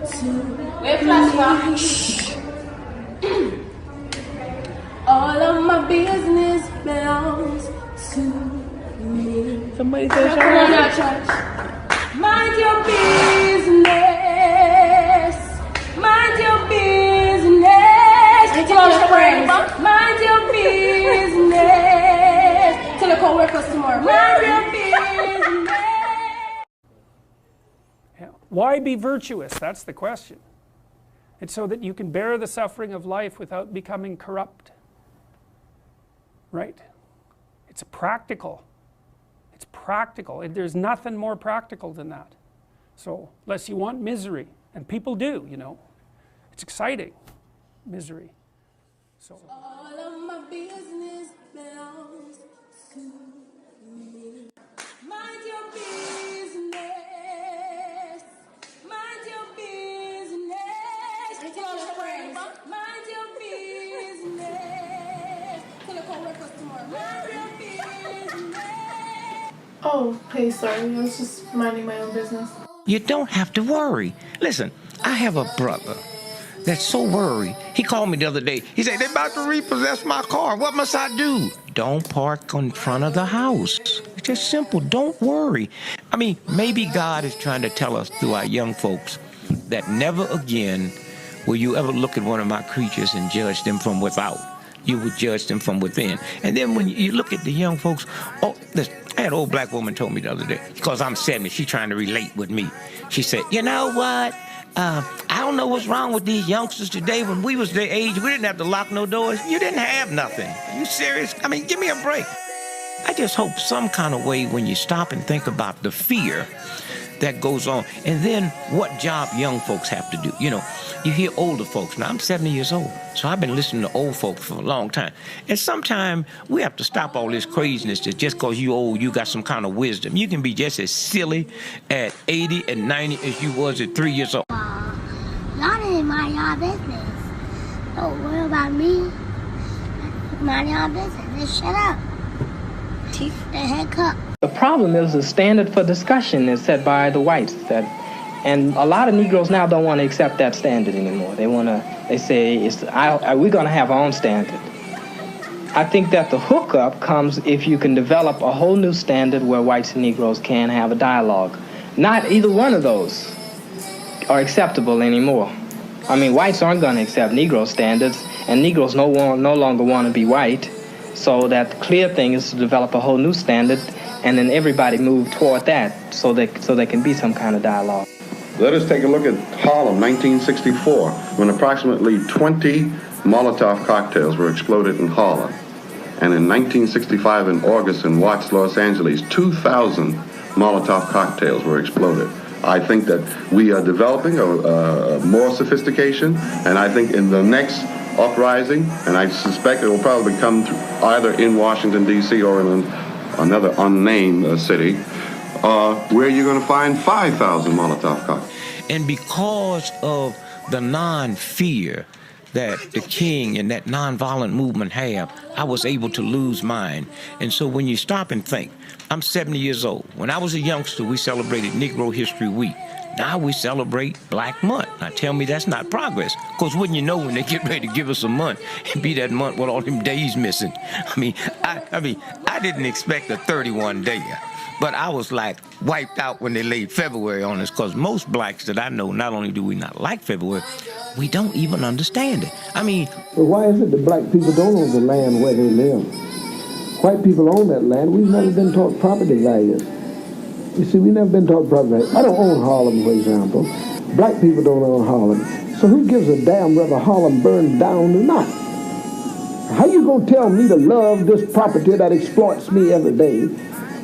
Wait, flashback. All of my business belongs to me. Somebody said, Come on now, church. Mind your business. Mind your business. Come on, friends. Mind your business. Tell the co-workers tomorrow. Mind your business. Why be virtuous? That's the question. It's so that you can bear the suffering of life without becoming corrupt. Right? It's practical. It's practical. There's nothing more practical than that. So, unless you want misery, and people do, you know, it's exciting, misery. So. All of my business belongs to me. Mind your business. Mind your business. Come on, friends. Mind your business. Tell the co-workers tomorrow. Mind your business. Oh, hey, sorry. I was just minding my own business. You don't have to worry. Listen, I have a brother that's so worried. He called me the other day. He said, they're about to repossess my car. What must I do? Don't park in front of the house. It's just simple. Don't worry. I mean, maybe God is trying to tell us through our young folks that never again will you ever look at one of my creatures and judge them from without. You would judge them from within. And then when you look at the young folks, I had an old black woman told me the other day, because I'm 70, she's trying to relate with me. She said, you know what? I don't know what's wrong with these youngsters today. When we was their age, we didn't have to lock no doors. You didn't have nothing. Are you serious? I mean, give me a break. I just hope some kind of way when you stop and think about the fear that goes on, and then what job young folks have to do. You know, you hear older folks. Now, I'm 70 years old, so I've been listening to old folks for a long time. And sometimes we have to stop all this craziness that just because you old, you got some kind of wisdom. You can be just as silly at 80 and 90 as you was at 3 years old. Y'all didn't mind y'all business. Don't worry about me. Mind y'all business. Just shut up. Teach the heck up. The problem is the standard for discussion is set by the whites, and a lot of Negroes now don't want to accept that standard anymore. They say we're going to have our own standard. I think that the hookup comes if you can develop a whole new standard where whites and Negroes can have a dialogue. Not either one of those are acceptable anymore. I mean, whites aren't going to accept Negro standards, and Negroes no longer want to be white. So that the clear thing is to develop a whole new standard, and then everybody move toward that so there can be some kind of dialogue. Let us take a look at Harlem, 1964, when approximately 20 Molotov cocktails were exploded in Harlem. And in 1965 in August in Watts, Los Angeles, 2,000 Molotov cocktails were exploded. I think that we are developing more sophistication, and I think in the next uprising, and I suspect it will probably come either in Washington, D.C. or in another unnamed city, where you're going to find 5,000 Molotov cocktails. And because of the non-fear that the King and that nonviolent movement have, I was able to lose mine. And so when you stop and think, I'm 70 years old. When I was a youngster, we celebrated Negro History Week. Now we celebrate Black Month. Now tell me that's not progress. Because wouldn't you know when they get ready to give us a month, and be that month with all them days missing. I mean, I didn't expect a 31-dayer. But I was like wiped out when they laid February on us, because most blacks that I know, not only do we not like February, we don't even understand it. I mean... But why is it that black people don't own the land where they live? White people own that land. We've never been taught property values. You see, we've never been taught property values. I don't own Harlem, for example. Black people don't own Harlem. So who gives a damn whether Harlem burns down or not? How you gonna tell me to love this property that exploits me every day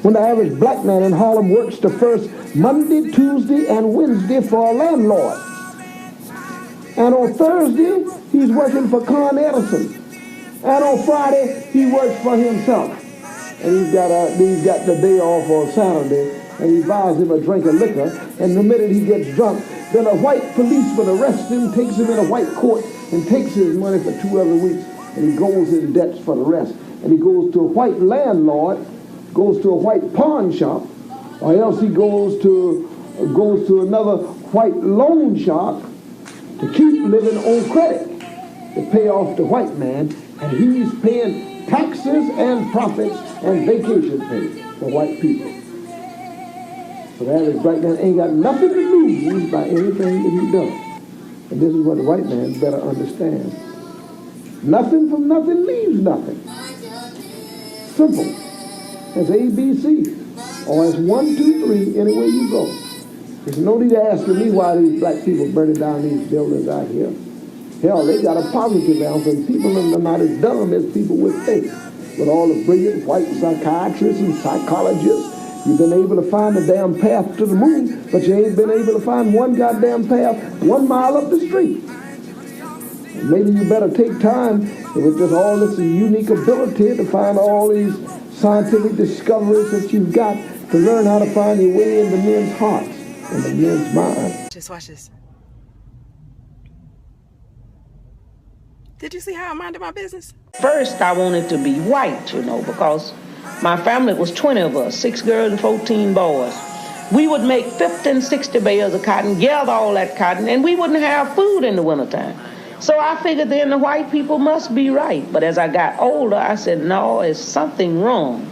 when the average black man in Harlem works the first Monday, Tuesday, and Wednesday for a landlord? And on Thursday, he's working for Con Edison. And on Friday, he works for himself. And he's got the day off on Saturday, and he buys him a drink of liquor, and the minute he gets drunk, then a white policeman arrests him, takes him in a white court, and takes his money for 2 other weeks, and he goes in debts for the rest. And he goes to a white landlord, goes to a white pawn shop, or else he goes to goes to another white loan shark to keep living on credit to pay off the white man, and he's paying taxes and profits and vacation pay for white people. So the average black man ain't got nothing to lose by anything that he does. And this is what the white man better understand. Nothing from nothing leaves nothing. Simple. That's ABC. Or it's 1, 2, 3, anywhere you go. There's no need asking me why these black people burning down these buildings out here. Hell, they got a positive answer, and people are not as dumb as people would think. With all the brilliant white psychiatrists and psychologists, you've been able to find a damn path to the moon, but you ain't been able to find one goddamn path 1 mile up the street. And maybe you better take time with just all this unique ability to find all these scientific discoveries that you've got to learn how to find your way into men's hearts and the men's minds. Just watch this. Did you see how I minded my business? First, I wanted to be white, you know, because my family was 20 of us, 6 girls and 14 boys. We would make 50 and 60 bales of cotton, gather all that cotton, and we wouldn't have food in the wintertime. So I figured then the white people must be right. But as I got older, I said, no, it's something wrong.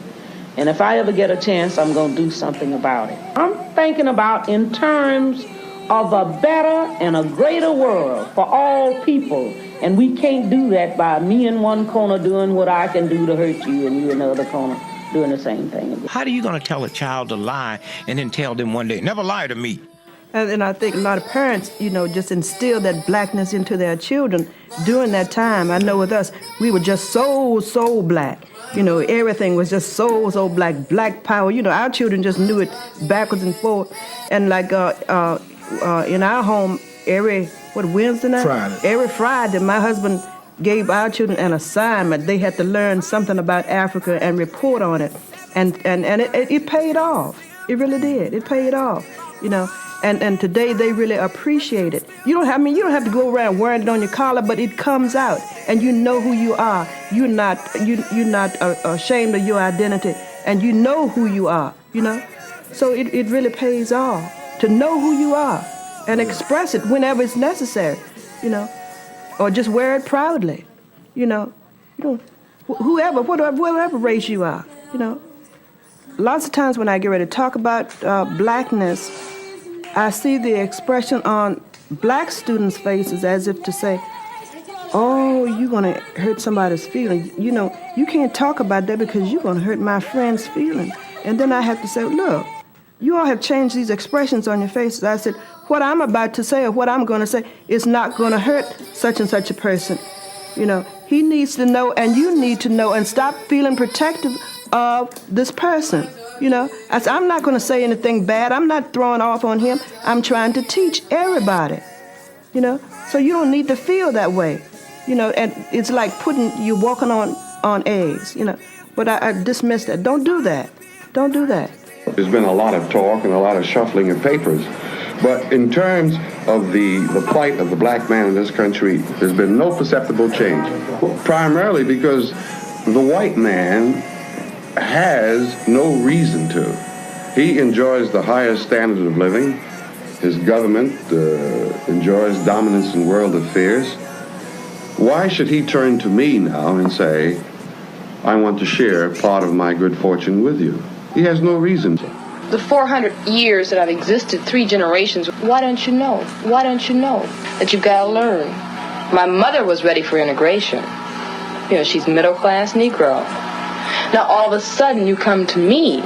And if I ever get a chance, I'm going to do something about it. I'm thinking about in terms of a better and a greater world for all people. And we can't do that by me in one corner doing what I can do to hurt you and you in the other corner doing the same thing. How are you going to tell a child to lie and then tell them one day, never lie to me? And I think a lot of parents, you know, just instill that blackness into their children during that time. I know with us, we were just so black. You know, everything was just so black, black power. You know, our children just knew it backwards and forth. And like in our home, Wednesday night? Friday. Every Friday, my husband gave our children an assignment. They had to learn something about Africa and report on it. And it paid off. It really did. It paid off, you know. And today they really appreciate it. You don't have to go around wearing it on your collar, but it comes out, and you know who you are. You're not ashamed of your identity, and you know who you are. You know, so it really pays off to know who you are and express it whenever it's necessary. You know, or just wear it proudly. You know, whatever race you are. You know, lots of times when I get ready to talk about blackness, I see the expression on black students' faces as if to say, oh, you're going to hurt somebody's feelings. You know, you can't talk about that because you're going to hurt my friend's feelings. And then I have to say, look, you all have changed these expressions on your faces. I said, what I'm about to say or what I'm going to say is not going to hurt such and such a person. You know, he needs to know and you need to know and stop feeling protective of this person. You know, I'm not going to say anything bad. I'm not throwing off on him. I'm trying to teach everybody, you know. So you don't need to feel that way, you know. And it's like you're walking on eggs, you know. But I dismiss that. Don't do that. Don't do that. There's been a lot of talk and a lot of shuffling of papers. But in terms of the plight of the black man in this country, there's been no perceptible change. Primarily because the white man has no reason to. He enjoys the highest standard of living. His government enjoys dominance in world affairs. Why should he turn to me now and say, I want to share part of my good fortune with you? He has no reason to. The 400 years that I've existed, 3 generations, why don't you know? Why don't you know that you've got to learn? My mother was ready for integration. You know, she's middle-class Negro. Now, all of a sudden, you come to me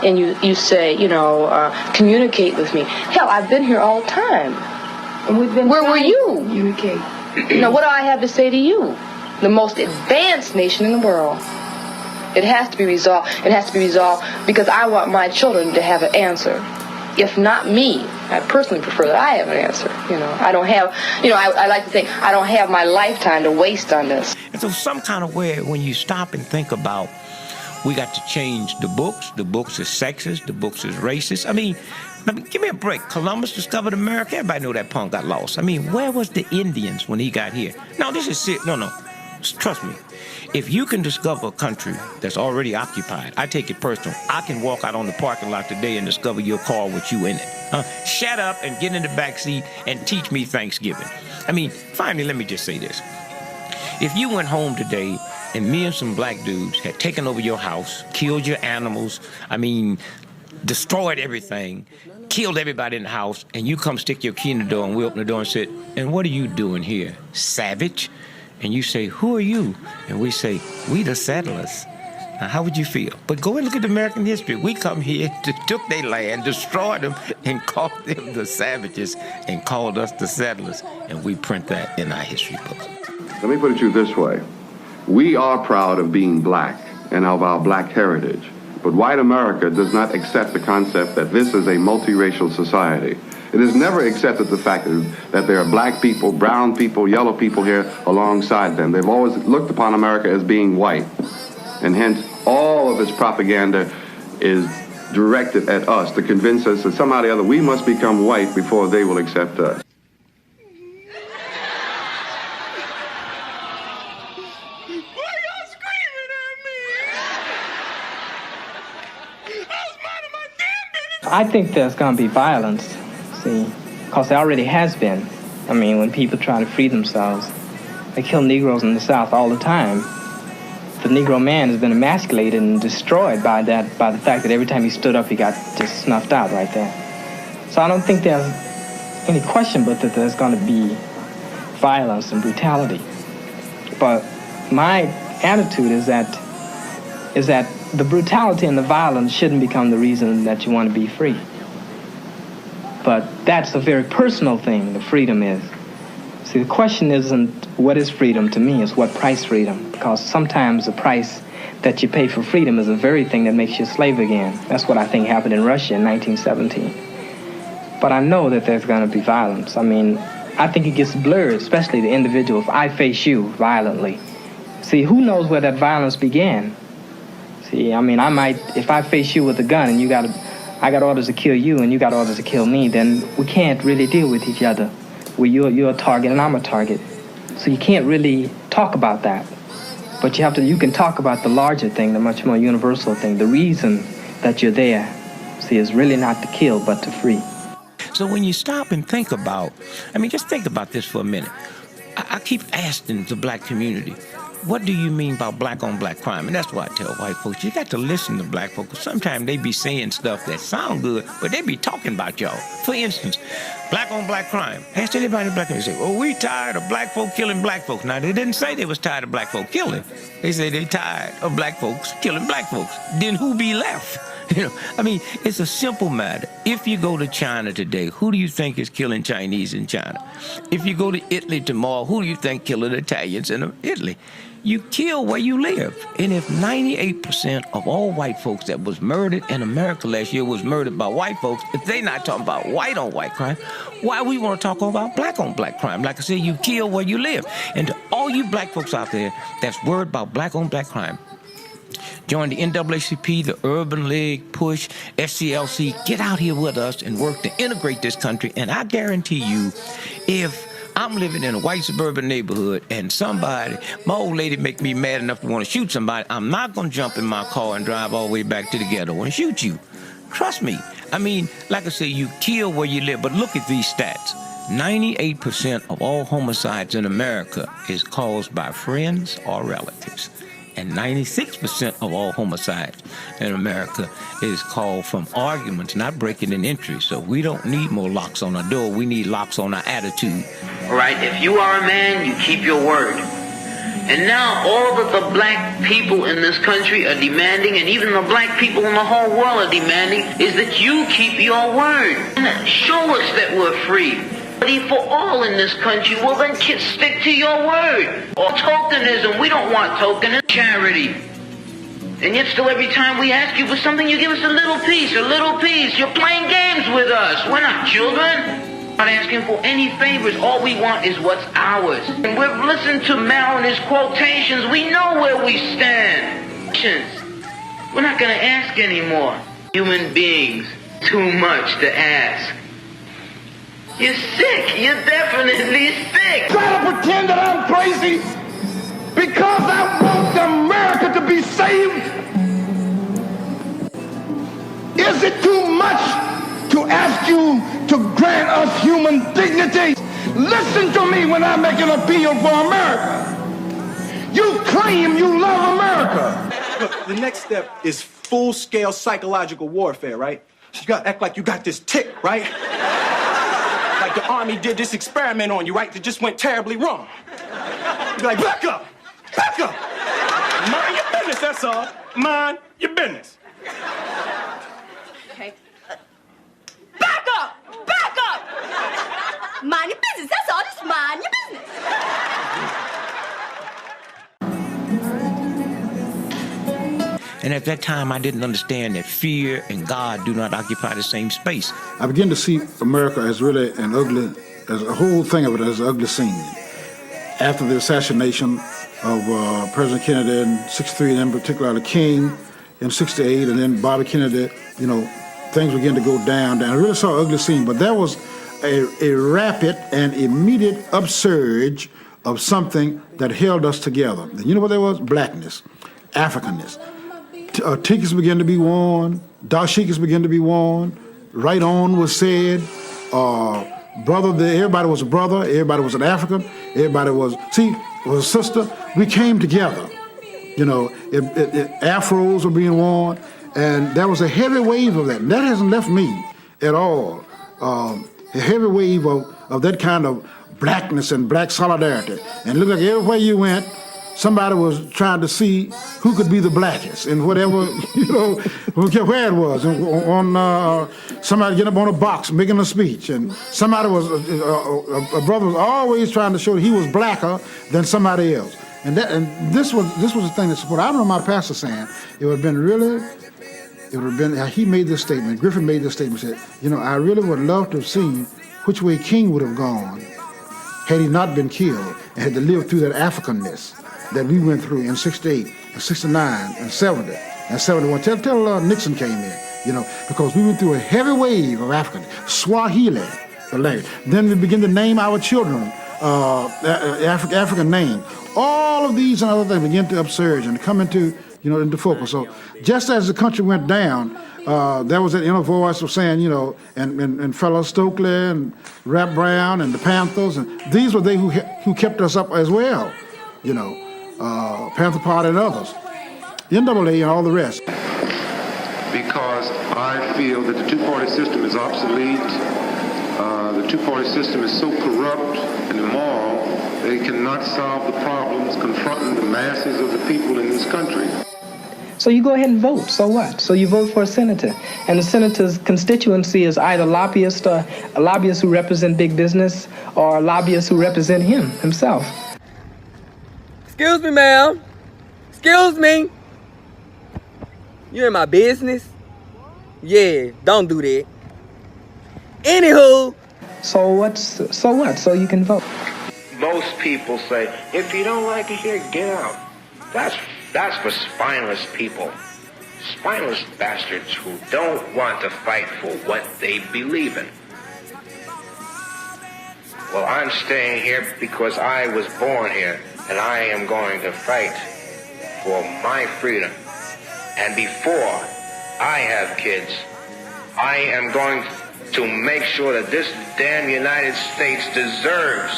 and you say, you know, communicate with me. Hell, I've been here all the time. And we've been Where were you? Communicate. Now, what do I have to say to you? The most advanced nation in the world. It has to be resolved. It has to be resolved because I want my children to have an answer. If not me, I personally prefer that I have an answer. You know, I don't have, you know, I like to think I don't have my lifetime to waste on this. And so some kind of way, when you stop and think about, we got to change the books. The books is sexist. The books is racist. I mean, give me a break. Columbus discovered America. Everybody knew that punk got lost. I mean, where was the Indians when he got here? No, this is serious. No. Trust me. If you can discover a country that's already occupied, I take it personal. I can walk out on the parking lot today and discover your car with you in it. Shut up and get in the back seat and teach me Thanksgiving. I mean, finally, let me just say this. If you went home today and me and some black dudes had taken over your house, killed your animals, destroyed everything, killed everybody in the house, and you come stick your key in the door and we open the door and say, and what are you doing here, savage? And you say, who are you? And we say, we the settlers. Now, how would you feel? But go and look at American history. We come here, took their land, destroyed them, and called them the savages, and called us the settlers. And we print that in our history books. Let me put it to you this way. We are proud of being black and of our black heritage. But white America does not accept the concept that this is a multiracial society. It has never accepted the fact that there are black people, brown people, yellow people here alongside them. They've always looked upon America as being white. And hence, all of its propaganda is directed at us to convince us that somehow or the other we must become white before they will accept us. I think there's going to be violence, see, because there already has been. I mean, when people try to free themselves, they kill Negroes in the South all the time. The Negro man has been emasculated and destroyed by the fact that every time he stood up, he got just snuffed out right there. So I don't think there's any question but that there's going to be violence and brutality. But my attitude is that the brutality and the violence shouldn't become the reason that you want to be free. But that's a very personal thing, the freedom is. See, the question isn't what is freedom to me, it's what price freedom. Because sometimes the price that you pay for freedom is the very thing that makes you a slave again. That's what I think happened in Russia in 1917. But I know that there's going to be violence. I mean, I think it gets blurred, especially the individual. If I face you violently, see, who knows where that violence began? See, I mean, I might, if I face you with a gun and I got orders to kill you and you got orders to kill me, then we can't really deal with each other. Well, you're a target and I'm a target. So you can't really talk about that. But you can talk about the larger thing, the much more universal thing. The reason that you're there, see, is really not to kill, but to free. So when you stop and think about, just think about this for a minute. I keep asking the black community, what do you mean by black on black crime? And that's why I tell white folks, you got to listen to black folks. Sometimes they be saying stuff that sound good, but they be talking about y'all. For instance, black on black crime. Ask anybody in black community, say, well, we tired of black folk killing black folks. Now, they didn't say they was tired of black folk killing. They say they tired of black folks killing black folks. Then who be left? It's a simple matter. If you go to China today, who do you think is killing Chinese in China? If you go to Italy tomorrow, who do you think killing Italians in Italy? You kill where you live. And if 98% of all white folks that was murdered in America last year was murdered by white folks, if they not talking about white on white crime, why we want to talk about black on black crime? Like I said, you kill where you live. And to all you black folks out there that's worried about black on black crime, join the NAACP, the Urban League, PUSH, SCLC. Get out here with us and work to integrate this country. And I guarantee you, if I'm living in a white suburban neighborhood and my old lady make me mad enough to want to shoot somebody, I'm not going to jump in my car and drive all the way back to the ghetto and shoot you. Trust me. Like I said, you kill where you live. But look at these stats. 98% of all homicides in America is caused by friends or relatives. And 96% of all homicides in America is called from arguments, not breaking and entry. So we don't need more locks on our door. We need locks on our attitude. All right, if you are a man, you keep your word. And now all that the black people in this country are demanding, and even the black people in the whole world are demanding, is that you keep your word. And show us that we're free. For all in this country, well then stick to your word. Or tokenism, we don't want tokenism. Charity. And yet still every time we ask you for something, you give us a little piece. You're playing games with us. We're not children. We're not asking for any favors. All we want is what's ours. And we've listened to Mal and his quotations. We know where we stand. We're not going to ask anymore. Human beings, too much to ask. You're sick. You're definitely sick. Try to pretend that I'm crazy because I want America to be saved? Is it too much to ask you to grant us human dignity? Listen to me when I make an appeal for America. You claim you love America. Look, the next step is full-scale psychological warfare, right? You gotta act like you got this tick, right? Like the Army did this experiment on you, right? That just went terribly wrong. You be like, back up! Back up! Mind your business, that's all. Mind your business. Okay. Back up! Back up! Mind your business, that's all. Just mind your business. And at that time, I didn't understand that fear and God do not occupy the same space. I began to see America as really an ugly, as a whole thing of it as an ugly scene. After the assassination of President Kennedy in '63, and in particular King in '68, and then Bobby Kennedy, you know, things began to go down. I really saw an ugly scene, but there was a rapid and immediate upsurge of something that held us together. And you know what that was? Blackness, Africanness. Tickets began to be worn, dashikis began to be worn, right on was said, everybody was a brother, everybody was an African, everybody was a sister. We came together, you know, afros were being worn, and there was a heavy wave of that. And that hasn't left me at all. A heavy wave of that kind of blackness and black solidarity. And it looked like everywhere you went, somebody was trying to see who could be the blackest and whatever, you know, where it was. Somebody getting up on a box making a speech, and somebody was, a brother was always trying to show that he was blacker than somebody else. And this was the thing that supported. I remember my pastor saying, he made this statement, Griffin made this statement, said, you know, I really would love to have seen which way King would have gone had he not been killed and had to live through that Africanness that we went through in '68, and '69, and '70, and '71. Till Nixon came in, you know, because we went through a heavy wave of African, Swahili, the language. Then we began to name our children African names. All of these and other things began to upsurge and come into, you know, into focus. So just as the country went down, there was that inner voice of saying, you know, and fellow Stokely and Rap Brown and the Panthers, and these were they who kept us up as well, you know. Panther Party and others, NAA and all the rest. Because I feel that the two-party system is obsolete. The two-party system is so corrupt and immoral that it cannot solve the problems confronting the masses of the people in this country. So you go ahead and vote. So what? So you vote for a senator, and the senator's constituency is either lobbyists who represent big business, or lobbyists who represent himself. Excuse me, ma'am. Excuse me. You in my business? Yeah, don't do that. Anywho. So what? So you can vote. Most people say, if you don't like it here, get out. That's for spineless people. Spineless bastards who don't want to fight for what they believe in. Well, I'm staying here because I was born here. And I am going to fight for my freedom. And before I have kids, I am going to make sure that this damn United States deserves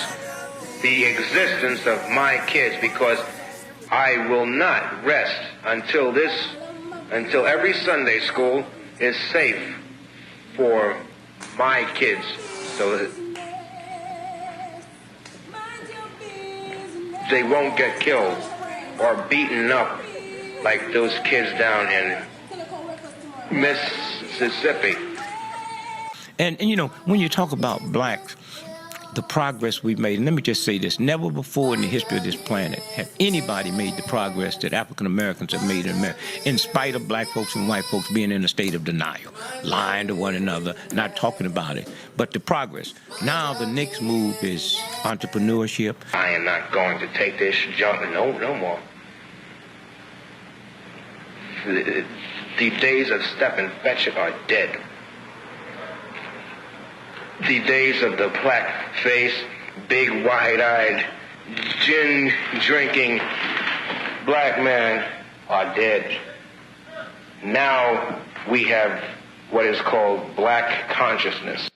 the existence of my kids, because I will not rest until every Sunday school is safe for my kids, so that they won't get killed or beaten up like those kids down in Mississippi. And you know, when you talk about blacks, the progress we've made, and let me just say this, never before in the history of this planet have anybody made the progress that African Americans have made in America, in spite of black folks and white folks being in a state of denial, lying to one another, not talking about it. But the progress. Now the next move is entrepreneurship. I am not going to take this junk, no more. The days of step and fetch it are dead. The days of the black face, big wide-eyed, gin-drinking, black men are dead. Now we have what is called black consciousness.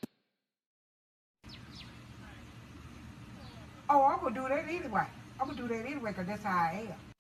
Oh, I'm gonna do that anyway. I'm gonna do that anyway because that's how I am.